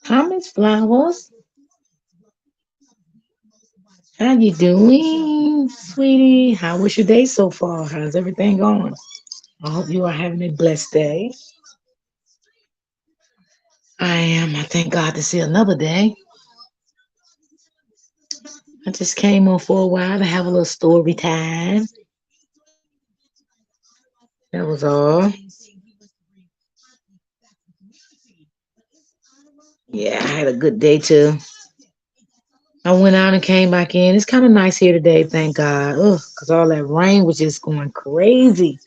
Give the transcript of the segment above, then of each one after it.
Hi, Miss Flowers. How you doing, sweetie? How was your day so far? How's everything going? I hope you are having a blessed day. I am. I thank God to see another day. I just came on for a while to have a little story time. That was all. Yeah, I had a good day too. I went out and came back in. It's kind of nice here today, thank God. Ugh, because all that rain was just going crazy.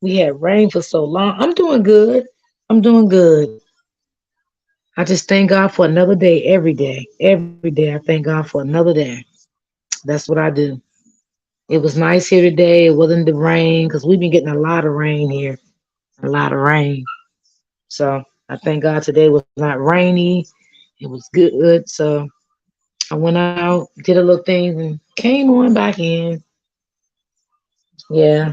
We had rain for so long. I'm doing good. I'm doing good. I just thank God for another day every day. Every day, I thank God for another day. That's what I do. It was nice here today. It wasn't the rain because we've been getting a lot of rain here. A lot of rain. So I thank God today was not rainy. It was good. So I went out, did a little thing, and came on back in. Yeah,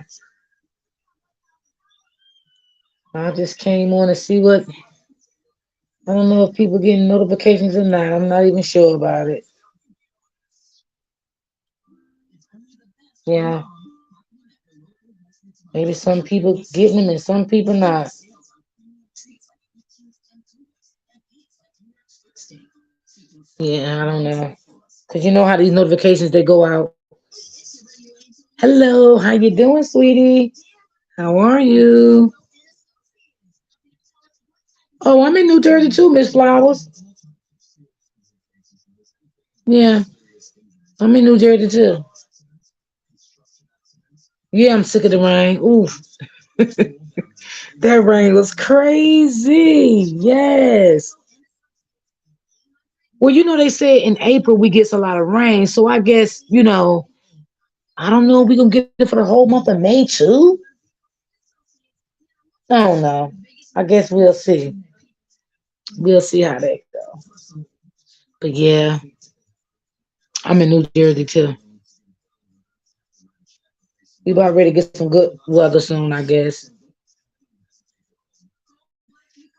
I just came on to see what. I don't know if people getting notifications or not. I'm not even sure about it. Yeah, maybe some people getting them and some people not. Yeah, I don't know. Cause you know how these notifications they go out. Hello, how you doing, sweetie? How are you? Oh, I'm in New Jersey too, Miss Flowers. Yeah, I'm in New Jersey too. Yeah, I'm sick of the rain. Oof, that rain was crazy. Yes. Well, they say in April we get a lot of rain, so I guess I don't know if we gonna get it for the whole month of May too. I don't know. I guess we'll see. We'll see how that go. But yeah, I'm in New Jersey too. We about ready to get some good weather soon, I guess.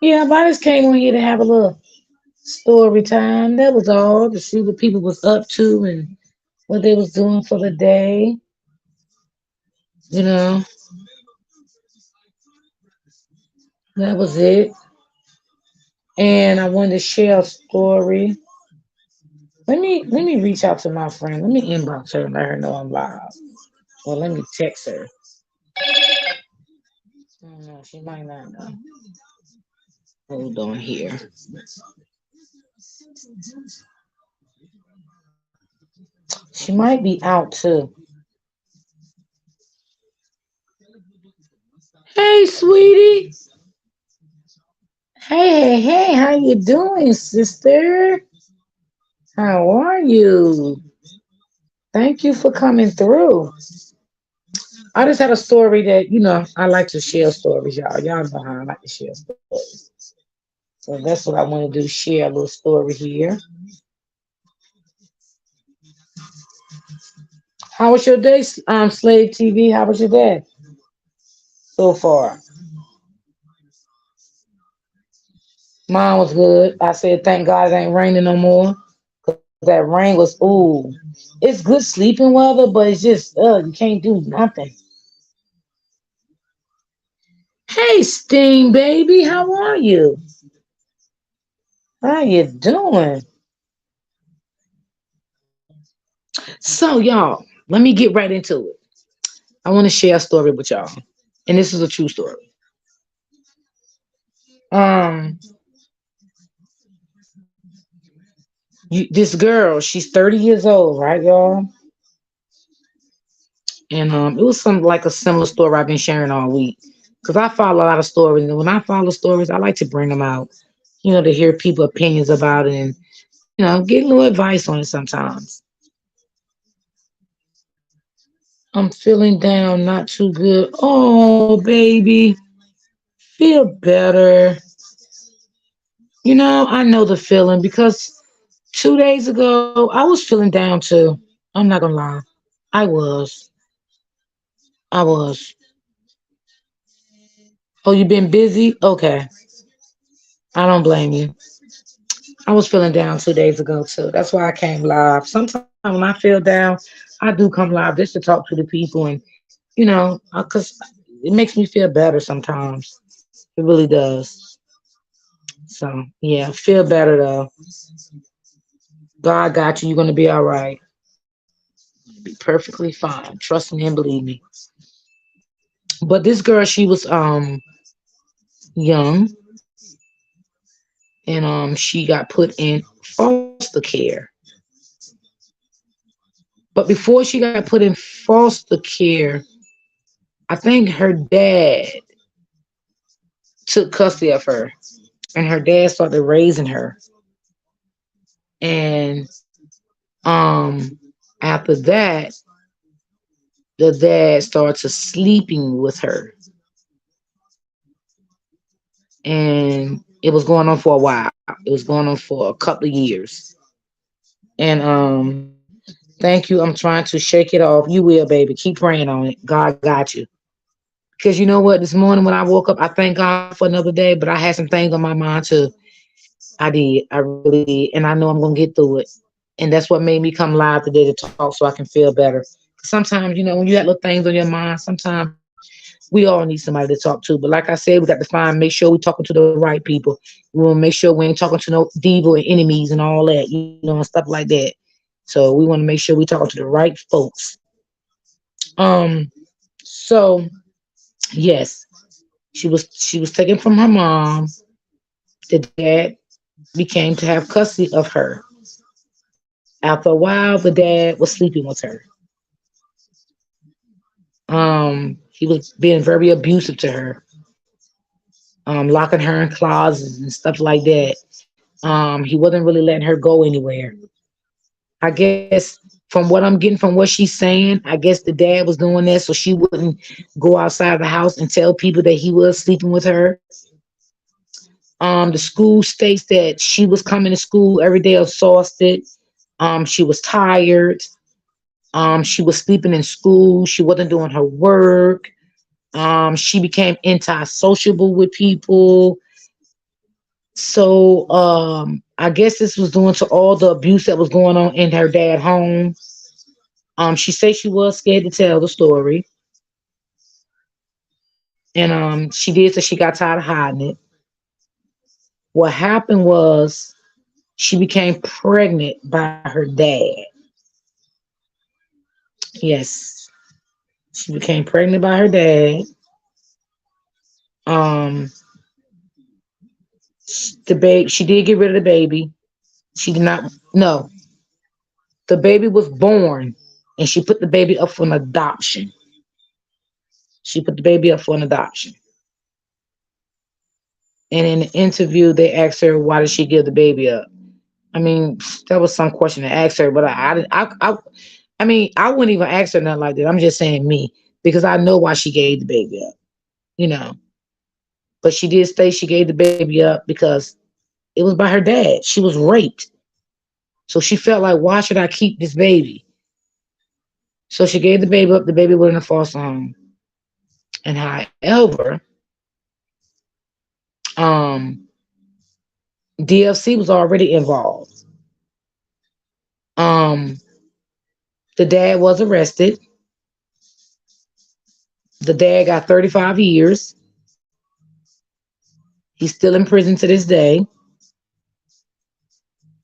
Yeah, but I just came on here to have a little story time. That was all to see what people was up to and what they was doing for the day. You know, that was it. And I wanted to share a story. Let me reach out to my friend. Let me inbox her and let her know I'm live. Or let me text her. I don't know. She might not know. Hold on here. She might be out too. Hey, sweetie. Hey, hey, hey. How you doing, sister? How are you? Thank you for coming through. I just had a story that, I like to share stories, y'all. Y'all know how I like to share stories. So that's what I want to do, share a little story here. How was your day, Slave TV? How was your day so far? Mine was good. I said, thank God it ain't raining no more. Cause that rain was, ooh. It's good sleeping weather, but it's just, you can't do nothing. Hey, Sting, baby, how are you? How you doing? So, y'all, let me get right into it. I want to share a story with y'all, and this is a true story. Um, this girl, she's 30 years old, right, y'all? And it was some like a similar story I've been sharing all week. Because I follow a lot of stories, and when I follow stories, I like to bring them out, to hear people opinions about it and, get a little advice on it sometimes. I'm feeling down, not too good. Oh, baby, feel better. I know the feeling because 2 days ago, I was feeling down too. I'm not gonna lie. I was. I was. Oh, you been busy? Okay. I don't blame you. I was feeling down 2 days ago too. That's why I came live. Sometimes when I feel down, I do come live just to talk to the people, and cause it makes me feel better sometimes. It really does. So yeah, feel better though. God got you. You're gonna be all right. Be perfectly fine. Trust me and believe me. But this girl, she was young, and she got put in foster care. But before she got put in foster care, I think her dad took custody of her, and her dad started raising her. And after that, the dad started sleeping with her, and it was going on for a while. It was going on for a couple of years. And thank you. I'm trying to shake it off. You will, baby. Keep praying on it. God got you. Because you know what? This morning when I woke up, I thank God for another day, but I had some things on my mind too. I did. I really did. And I know I'm gonna get through it. And that's what made me come live today to talk so I can feel better. Sometimes, when you have little things on your mind, sometimes we all need somebody to talk to. But like I said, we got to find, make sure we're talking to the right people. We want to make sure we ain't talking to no devil and enemies and all that, and stuff like that. So we want to make sure we talking to the right folks. Um, so yes, she was taken from her mom. The dad became to have custody of her. After a while, the dad was sleeping with her. He was being very abusive to her, locking her in closets and stuff like that. He wasn't really letting her go anywhere. I guess from what I'm getting from what she's saying, I guess the dad was doing that so she wouldn't go outside the house and tell people that he was sleeping with her. The school states that she was coming to school every day exhausted. She was tired. She was sleeping in school. She wasn't doing her work. She became anti-sociable with people. So I guess this was due to all the abuse that was going on in her dad home. She said she was scared to tell the story, and she did say she got tired of hiding it. What happened was she became pregnant by her dad. Yes, she became pregnant by her dad. Um, the baby, she did get rid of the baby. She did not. No, the baby was born, and she put the baby up for an adoption. She put the baby up for an adoption. And in the interview, they asked her why did she give the baby up. I mean, that was some question to ask her, but I mean, I wouldn't even ask her nothing like that. I'm just saying me because I know why she gave the baby up, you know. But she did say she gave the baby up because it was by her dad. She was raped, so she felt like, why should I keep this baby? So she gave the baby up. The baby went in a foster home, and however, um, DFC was already involved. Um, the dad was arrested. The dad got 35 years. He's still in prison to this day.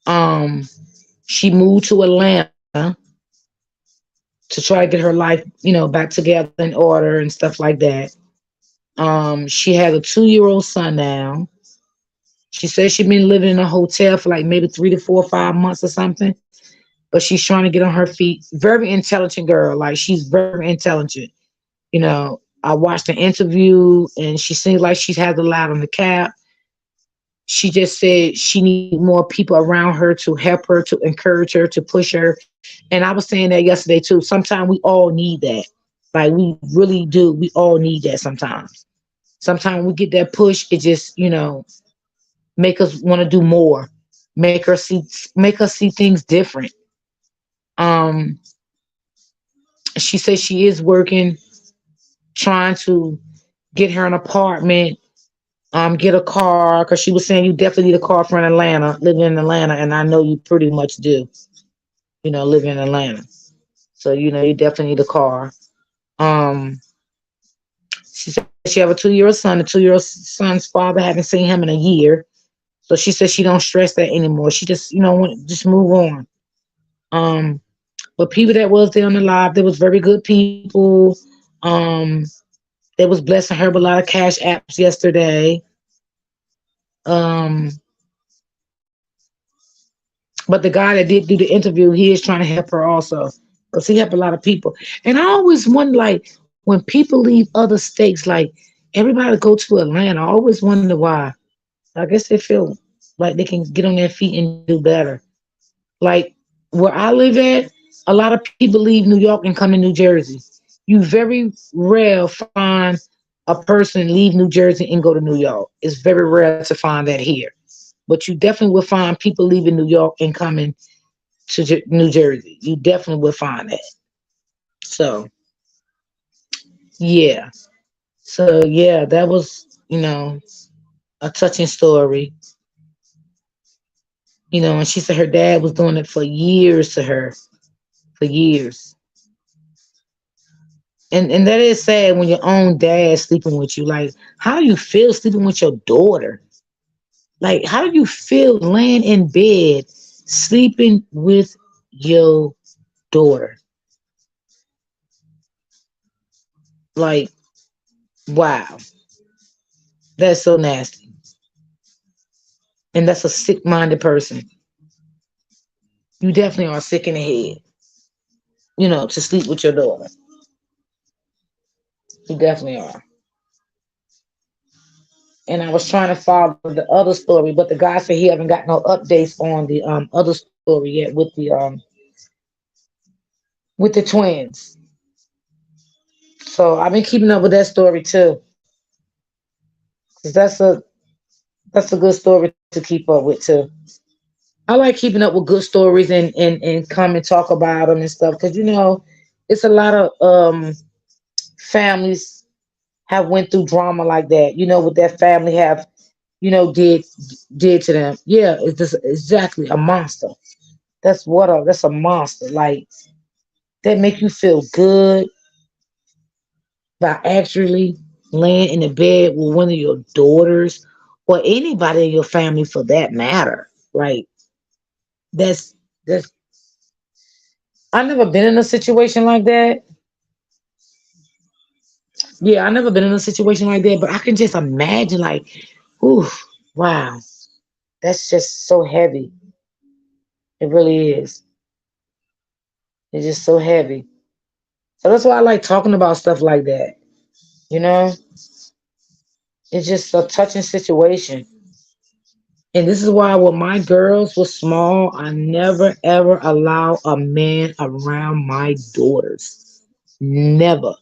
Um, she moved to Atlanta to try to get her life, back together in order and stuff like that. She has a 2-year-old son now. She says she's been living in a hotel for like maybe 3 to 4 or 5 months or something, but she's trying to get on her feet. Very intelligent girl. Like she's very intelligent. I watched the interview and she seems like she has a lot on the cap. She just said she needs more people around her to help her, to encourage her, to push her. And I was saying that yesterday too. Sometimes we all need that. Like we really do. We all need that sometimes. Sometimes we get that push, it just, make us want to do more. Make us see things different. Um, she says she is working, trying to get her an apartment Get a car, because she was saying you definitely need a car for in Atlanta, living in Atlanta, and I know you pretty much do. Living in Atlanta, so you definitely need a car. Um, she said she have a 2-year-old son. The 2-year-old son's father haven't seen him in a year, so she said she don't stress that anymore. She just just move on. Um, but people that was there on the live, there was very good people. Um, they was blessing her with a lot of cash apps yesterday. Um, but the guy that did do the interview, he is trying to help her also, because he helped a lot of people. And I always wonder, like, when people leave other states, like everybody go to Atlanta, I always wonder why. I guess they feel like they can get on their feet and do better. Like where I live at, a lot of people leave New York and come to New Jersey. You very rare find a person leave New Jersey and go to New York. It's very rare to find that here. But you definitely will find people leaving New York and coming to New Jersey. You definitely will find that. So yeah. So yeah, that was a touching story. And she said her dad was doing it for years to her, for years. And that is sad when your own dad sleeping with you. Like, how do you feel sleeping with your daughter? Like, how do you feel laying in bed sleeping with your daughter? Like, wow, that's so nasty. And that's a sick-minded person. You definitely are sick in the head, to sleep with your daughter. You definitely are. And I was trying to follow the other story, but the guy said he haven't got no updates on the other story yet with the twins. So I've been keeping up with that story too, because that's a good story to keep up with too. I like keeping up with good stories and come and talk about them and stuff, because it's a lot of families have went through drama like that. What their family have did to them. Yeah, it's just exactly a monster. That's a monster. Like, that make you feel good by actually laying in the bed with one of your daughters or anybody in your family for that matter. Like, that's I've never been in a situation like that. Yeah, I never been in a situation like that, but I can just imagine, like, ooh, wow, that's just so heavy. It really is. It's just so heavy. So that's why I like talking about stuff like that. You know, it's just a touching situation. And this is why when my girls were small, I never ever allow a man around my daughters. Never.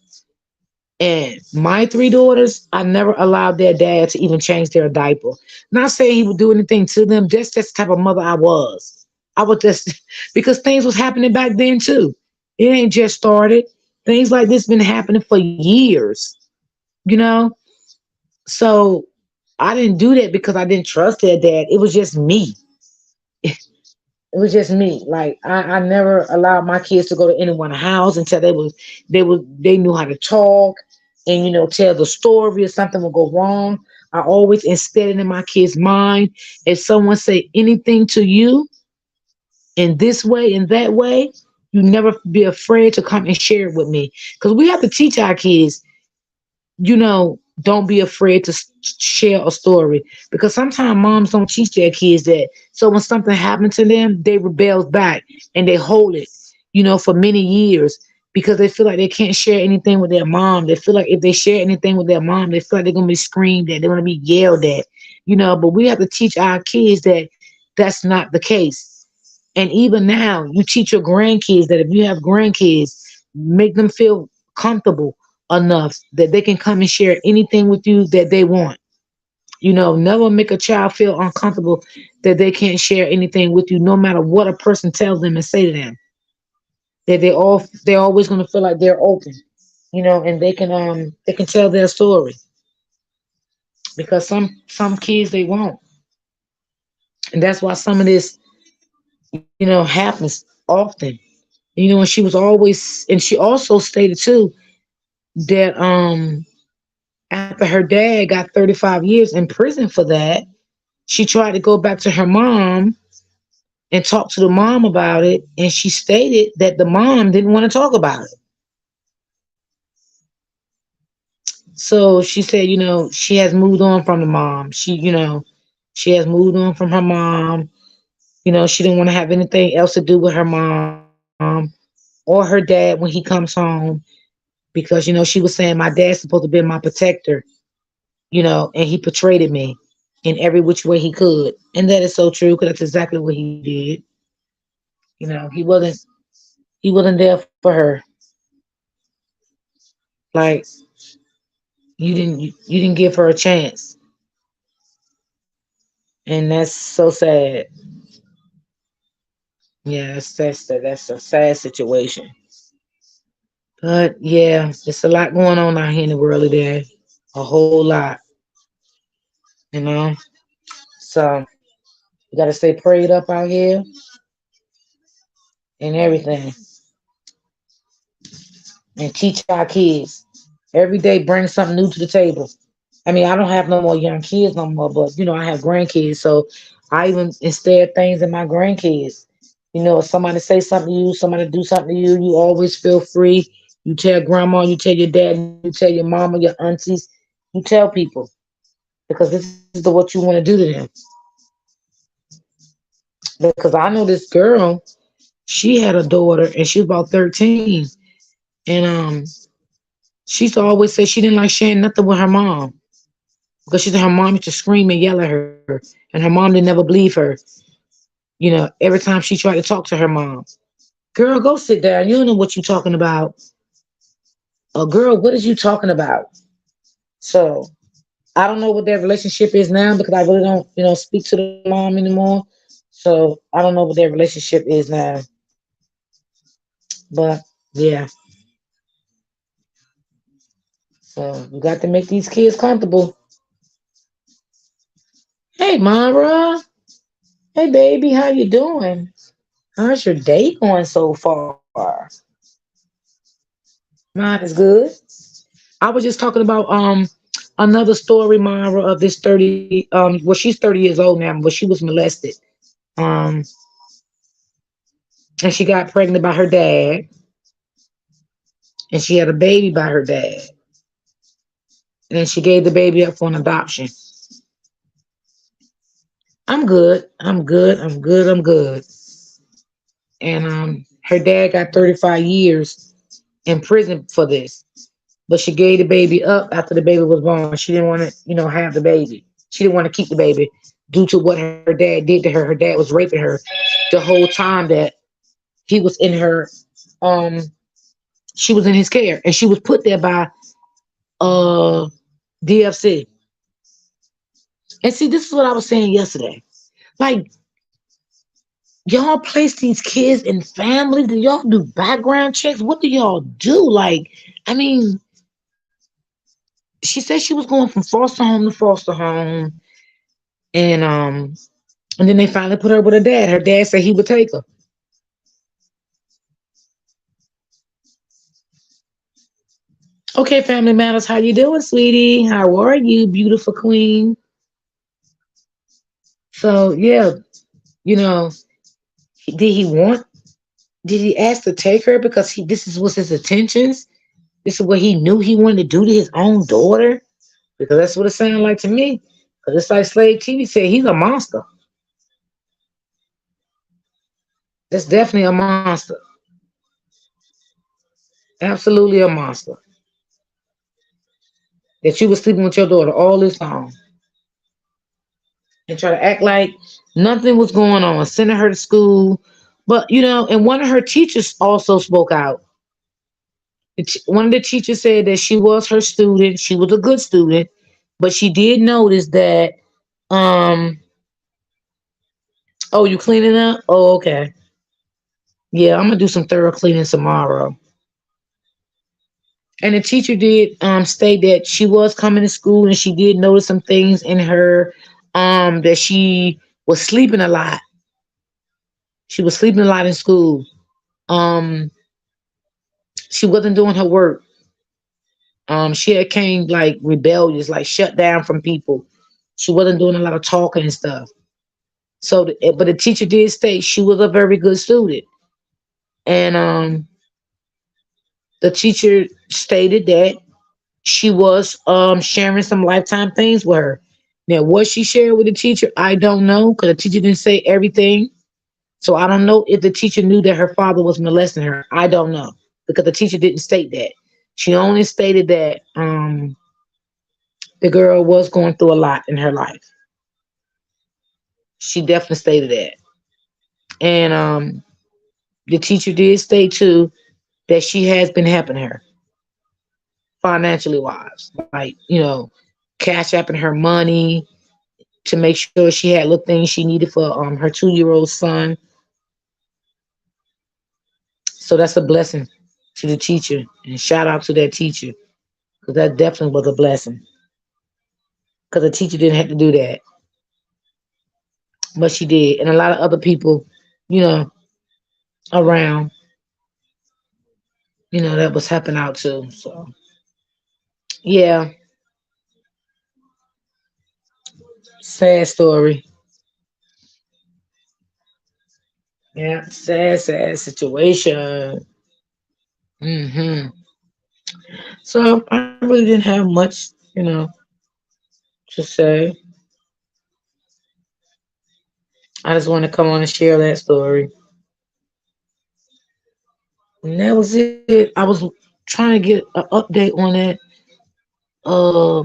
And my three daughters, I never allowed their dad to even change their diaper. Not saying he would do anything to them, just that's the type of mother I was. I would just because things was happening back then too. It ain't just started. Things like this been happening for years, you know? So I didn't do that because I didn't trust their dad. It was just me. It was just me. Like, I never allowed my kids to go to anyone's house until they knew how to talk and tell the story if something would go wrong. I always instilled it in my kids' mind. If someone say anything to you in this way in that way, you never be afraid to come and share it with me. Because we have to teach our kids, don't be afraid to share a story, because sometimes moms don't teach their kids that. So when something happens to them, they rebel back and they hold it, for many years, because they feel like they can't share anything with their mom. They feel like if they share anything with their mom, they feel like they're going to be screamed at, they're going to be yelled at, but we have to teach our kids that that's not the case. And even now, you teach your grandkids that if you have grandkids, make them feel comfortable enough that they can come and share anything with you that they want. Never make a child feel uncomfortable that they can't share anything with you, no matter what a person tells them and say to them. That they're always going to feel like they're open, and they can tell their story. because some kids they won't, and that's why some of this happens often. And she was always, and she also stated too that after her dad got 35 years in prison for that, she tried to go back to her mom and talk to the mom about it, and she stated that the mom didn't want to talk about it. So she said, she has moved on from the mom. She has moved on from her mom. She didn't want to have anything else to do with her mom or her dad when he comes home because, she was saying my dad's supposed to be my protector, and he portrayed me in every which way he could. And that is so true because that's exactly what he did. He wasn't there for her. Like you didn't give her a chance. And that's so sad. Yeah, that's a sad situation. But yeah, it's a lot going on out here in the world today. A whole lot, you know. So you gotta stay prayed up out here and everything. And teach our kids. Every day bring something new to the table. I mean, I don't have no more young kids no more, but I have grandkids. So I even instill things in my grandkids. If somebody say something to you, somebody do something to you, you always feel free. You tell grandma, you tell your dad, you tell your mama, your aunties, you tell people because this is what you want to do to them. Because I know this girl, she had a daughter and she was about 13. And she used to always say she didn't like sharing nothing with her mom because she said her mom used to scream and yell at her, and her mom didn't never believe her. Every time she tried to talk to her mom, girl, go sit down. You don't know what you're talking about. Girl, what is you talking about? So I don't know what their relationship is now because I really don't, speak to the mom anymore. So I don't know what their relationship is now. But yeah, so you got to make these kids comfortable. Hey, Mara. Hey, baby, how you doing? How's your day going so far? Mine is good. I was just talking about another story, Myra, of this 30 well, she's 30 years old now, but she was molested. Um and she got pregnant by her dad and she had a baby by her dad. And then she gave the baby up for an adoption. I'm good. I'm good. I'm good. I'm good. And her dad got 35 years in prison for this. But she gave the baby up after the baby was born. She didn't want to, have the baby. She didn't want to keep the baby due to what her dad did to her. Her dad was raping her the whole time that he was in her um she was in his care. And she was put there by uh DFC. And see, this is what I was saying yesterday. Like, y'all place these kids in families. Do y'all do background checks? What do y'all do? Like, I mean, she said she was going from foster home to foster home, and and then they finally put her with her dad. Her dad said he would take her. Okay, Family Matters, how you doing, sweetie? How are you, beautiful queen? So yeah, you know, did he want? Did he ask to take her because this is was his intentions? This is what he knew he wanted to do to his own daughter? Because that's what it sounded like to me. Because it's like Slave TV said, he's a monster. That's definitely a monster. Absolutely a monster. That you was sleeping with your daughter all this time and try to act like nothing was going on, sending her to school. But and one of her teachers also spoke out. One of the teachers said that she was her student. She was a good student, but she did notice that. Um. Oh, you cleaning up? Oh, okay. Yeah, I'm gonna do some thorough cleaning tomorrow. And the teacher did state that she was coming to school and she did notice some things in her, that she was sleeping a lot. She was sleeping a lot in school. Um she wasn't doing her work. She had came like rebellious, like shut down from people. She wasn't doing a lot of talking and stuff. So, but the teacher did state she was a very good student, and the teacher stated that she was sharing some lifetime things with her. Now, what she shared with the teacher, I don't know, because the teacher didn't say everything. So I don't know if the teacher knew that her father was molesting her. I don't know because the teacher didn't state that. She only stated that the girl was going through a lot in her life. She definitely stated that. And the teacher did state too that she has been helping her financially wise, like, cash apping her money to make sure she had little things she needed for her 2-year-old son. So that's a blessing to the teacher, and shout out to that teacher because that definitely was a blessing. Because the teacher didn't have to do that, but she did, and a lot of other people, you know, around, that was helping out too. So yeah, sad story. Yeah, sad, sad situation. So I really didn't have much, to say. I just wanted to come on and share that story. And that was it. I was trying to get an update on that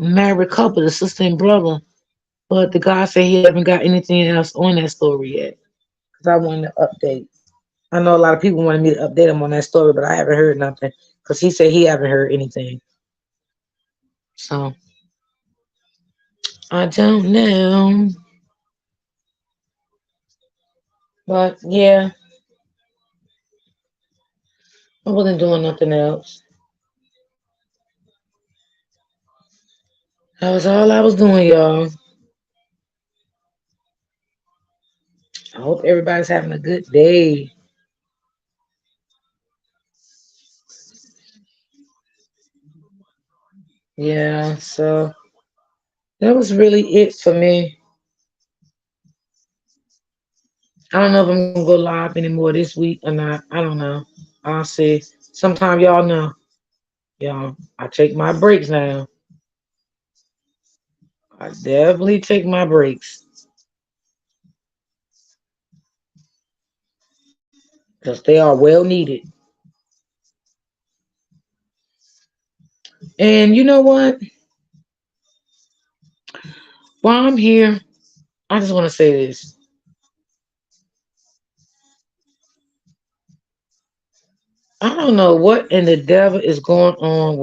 married couple, the sister and brother, but the guy said he haven't got anything else on that story yet. Because I wanted to update. I know a lot of people wanted me to update him on that story, but I haven't heard nothing. Because he said he haven't heard anything. So I don't know. But yeah, I wasn't doing nothing else. That was all I was doing, y'all. I hope everybody's having a good day. Yeah, so that was really it for me. I don't know if I'm gonna go live anymore this week or not. I don't know. I'll see. Sometime y'all know. Y'all, I take my breaks now. I definitely take my breaks because they are well needed. And you know what? While I'm here, I just want to say this. I don't know what in the devil is going on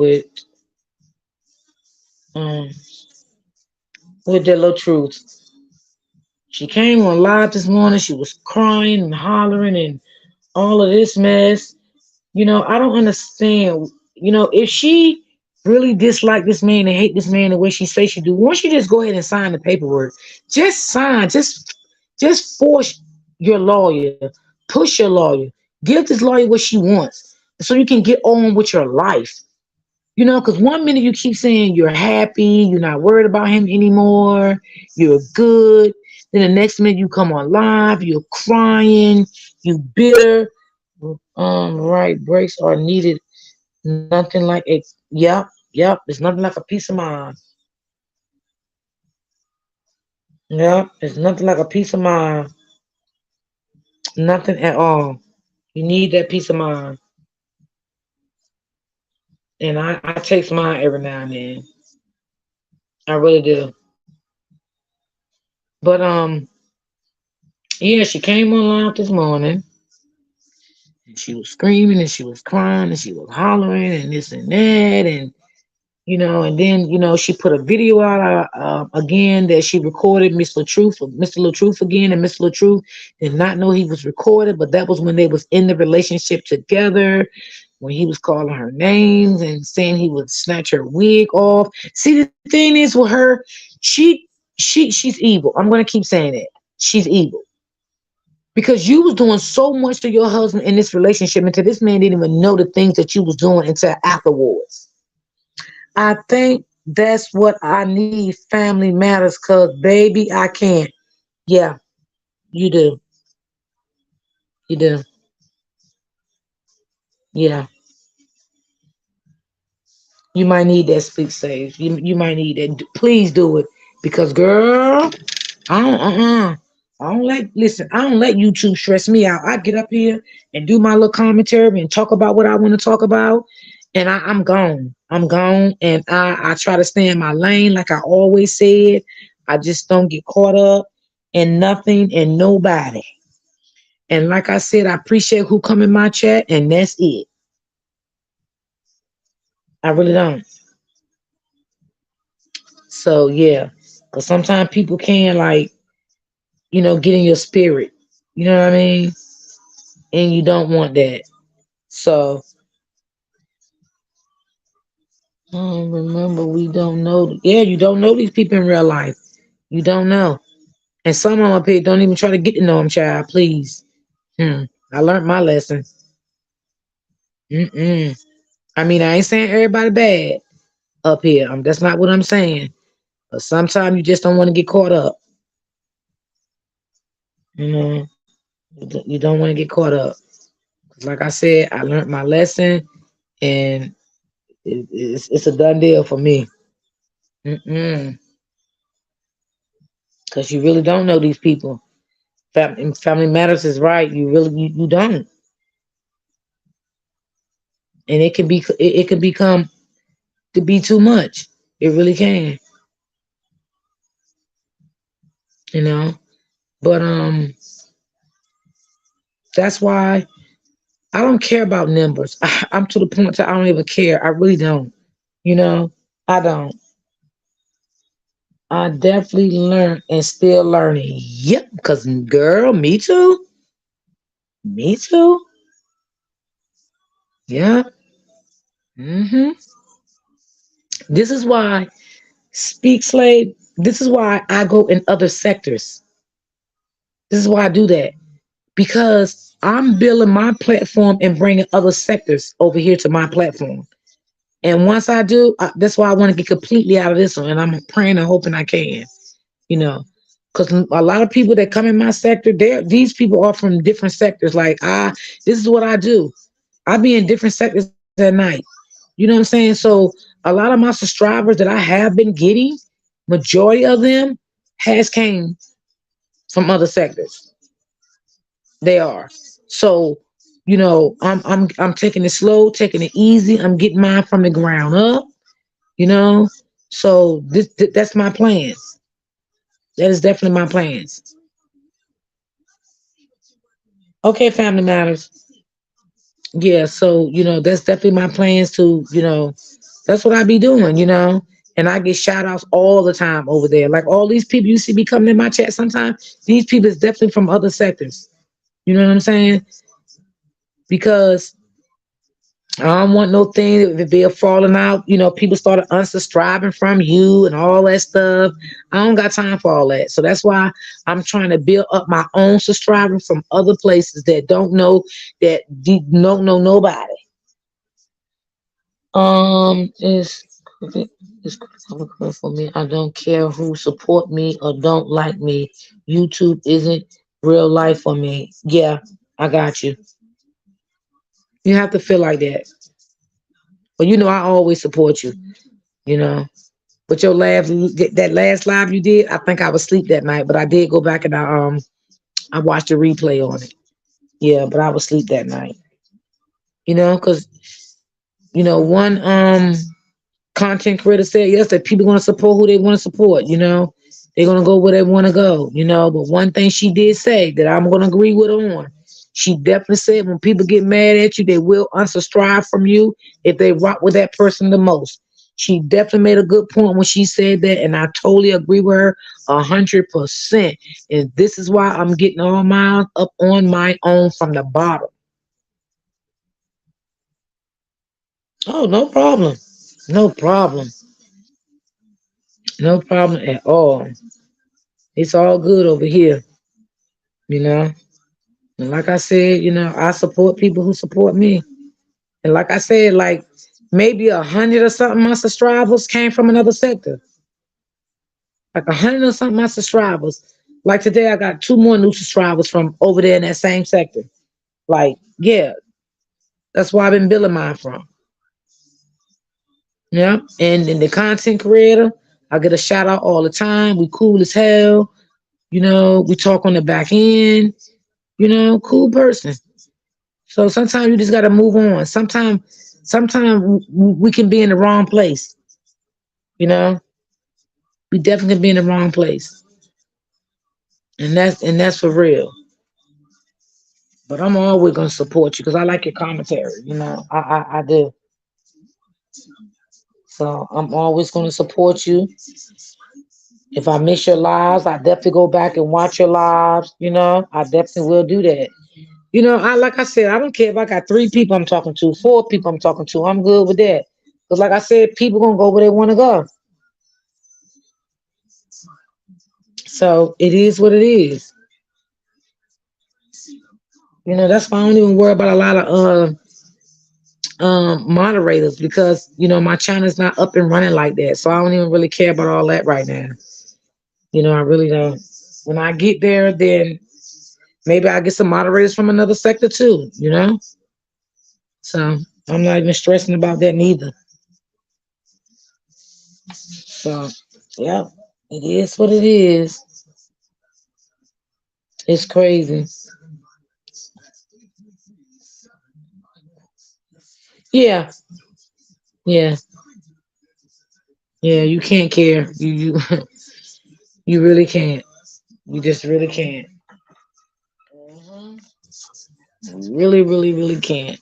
um with that little truth. She came on live this morning. She was crying and hollering and all of this mess. I don't understand. If she really dislike this man and hate this man the way she says she do, why don't you just go ahead and sign the paperwork? Just sign. Just force your lawyer, push your lawyer, give this lawyer what she wants, so you can get on with your life. Because one minute you keep saying you're happy, you're not worried about him anymore, you're good. Then the next minute you come on live, you're crying, you bitter. Right, breaks are needed. Nothing like a yep. It's nothing like a peace of mind. Yep, it's nothing like a peace of mind. Nothing at all. You need that peace of mind, and I take mine every now and then. I really do. But yeah, she came online this morning. And she was screaming and she was crying and she was hollering and this and that and then she put a video out again that she recorded Mr. Latruth again, and Mr. Latruth did not know he was recorded, but that was when they was in the relationship together. when he was calling her names and saying he would snatch her wig off. See, the thing is with her, she she's evil. I'm gonna keep saying it. She's evil. Because you was doing so much to your husband in this relationship until this man didn't even know the things that you was doing until afterwards. I think that's what I need. Family matters, cause baby, I can't. Yeah, you do. You do. Yeah, you might need that sleep save. You might need that. Please do it because, girl, I don't. I don't let. Listen, I don't let YouTube stress me out. I get up here and do my little commentary and talk about what I want to talk about, and I'm gone. I'm gone, and I try to stay in my lane, like I always said. I just don't get caught up in nothing and nobody. And like I said, I appreciate who come in my chat, and that's it. I really don't. So yeah, because sometimes people can like get in your spirit. You know what I mean? And you don't want that. So remember, we don't know. Yeah, you don't know these people in real life. You don't know. And some of them up here don't even try to get to know them, child. Please. Hmm. I learned my lesson. Mm-mm. I mean, I ain't saying everybody bad up here. That's not what I'm saying. But sometimes you just don't want to get caught up. You know, you don't want to get caught up. 'Cause like I said, I learned my lesson, and it's a done deal for me. Mm-mm. Because you really don't know these people. Family matters is right. You really you don't, and it can become to be too much. It really can, you know. But that's why I don't care about numbers. I'm to the point that I don't even care. I really don't. You know, I don't. I definitely learn and still learning. Yep, because girl, me too. Me too. Yeah. hmm This is why Speak Slave. This is why I go in other sectors. This is why I do that because I'm building my platform and bringing other sectors over here to my platform. And once I do, that's why I want to get completely out of this one. And I'm praying and hoping I can, you know, because a lot of people that come in my sector, these people are from different sectors. Like this is what I do. I be in different sectors at night. You know what I'm saying? So a lot of my subscribers that I have been getting, majority of them has came from other sectors. They are. So, I'm taking it slow, taking it easy. I'm getting mine from the ground up, you know. So that's my plans. That is definitely my plans. Okay, family matters. Yeah, so that's definitely my plans to, that's what I be doing, And I get shout outs all the time over there. Like all these people you see me coming in my chat sometimes, these people is definitely from other sectors. You know what I'm saying? Because I don't want no thing that they're falling out. People started unsubscribing from you and all that stuff. I don't got time for all that. So that's why I'm trying to build up my own subscribers from other places that don't know don't know nobody. Is is critical for me. I don't care who support me or don't like me. YouTube isn't real life for me. Yeah, I got you. You have to feel like that. But I always support you. You know. But your that last live you did, I think I was asleep that night. But I did go back and I watched a replay on it. Yeah, but I was asleep that night. Because one content creator said yes that people gonna support who they want to support. They're gonna go where they want to go. But one thing she did say that I'm gonna agree with her on. She definitely said when people get mad at you, they will unsubscribe from you if they rock with that person the most. She definitely made a good point when she said that, and I totally agree with her 100%. And this is why I'm getting all mine up on my own from the bottom. Oh, no problem. No problem. No problem at all. It's all good over here, you know. And like I said, I support people who support me. And like I said, like maybe 100 or something my subscribers came from another sector. Like 100 or something my subscribers. Like today, I got two more new subscribers from over there in that same sector. Like, yeah, that's where I've been billing mine from. Yeah. And then the content creator, I get a shout out all the time. We cool as hell. We talk on the back end. Cool person. So sometimes you just gotta move on. Sometimes we can be in the wrong place. You know, we definitely be in the wrong place, and that's for real. But I'm always gonna support you because I like your commentary. I do. So I'm always gonna support you. If I miss your lives, I definitely go back and watch your lives. I definitely will do that. I like I said, I don't care if I got 3 people I'm talking to, 4 people I'm talking to. I'm good with that. Because like I said, people gonna go where they want to go. So it is what it is. That's why I don't even worry about a lot of moderators because my channel's not up and running like that. So I don't even really care about all that right now. I really don't. When I get there, then maybe I get some moderators from another sector too. So I'm not even stressing about that neither. So yeah, it is what it is. It's crazy. Yeah, yeah, yeah. You can't care. You you really can't. You just really can't. Mhm. Really, really, really can't.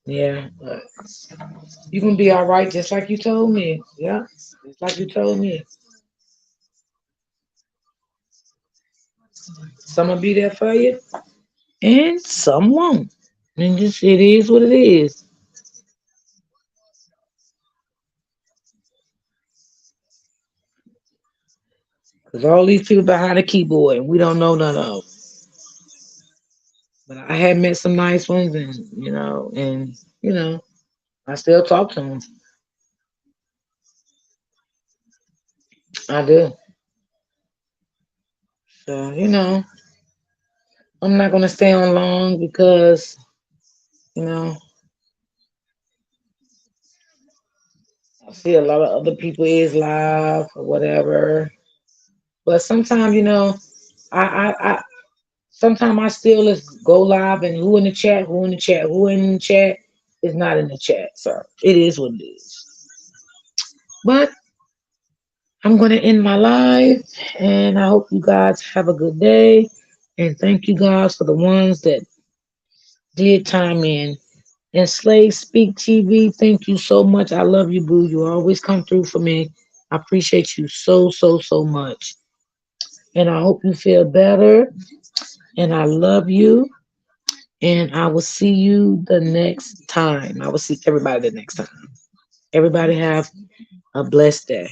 Yeah, but you gonna be all right, just like you told me. Yeah, just like you told me. Some will be there for you, and some won't. And just it is what it is. Cause all these people behind the keyboard, and we don't know none of them. But I have met some nice ones, and I still talk to them. I do. So I'm not gonna stay on long because you know I see a lot of other people is live or whatever. But sometimes I sometimes I still just go live and who in the chat, who in the chat, who in the chat is not in the chat. So it is what it is. But I'm gonna end my live and I hope you guys have a good day. And thank you guys for the ones that did time in. And Slave Speak TV, thank you so much. I love you, boo. You always come through for me. I appreciate you so, so, so much. And I hope you feel better. And I love you. And I will see you the next time. I will see everybody the next time. Everybody have a blessed day.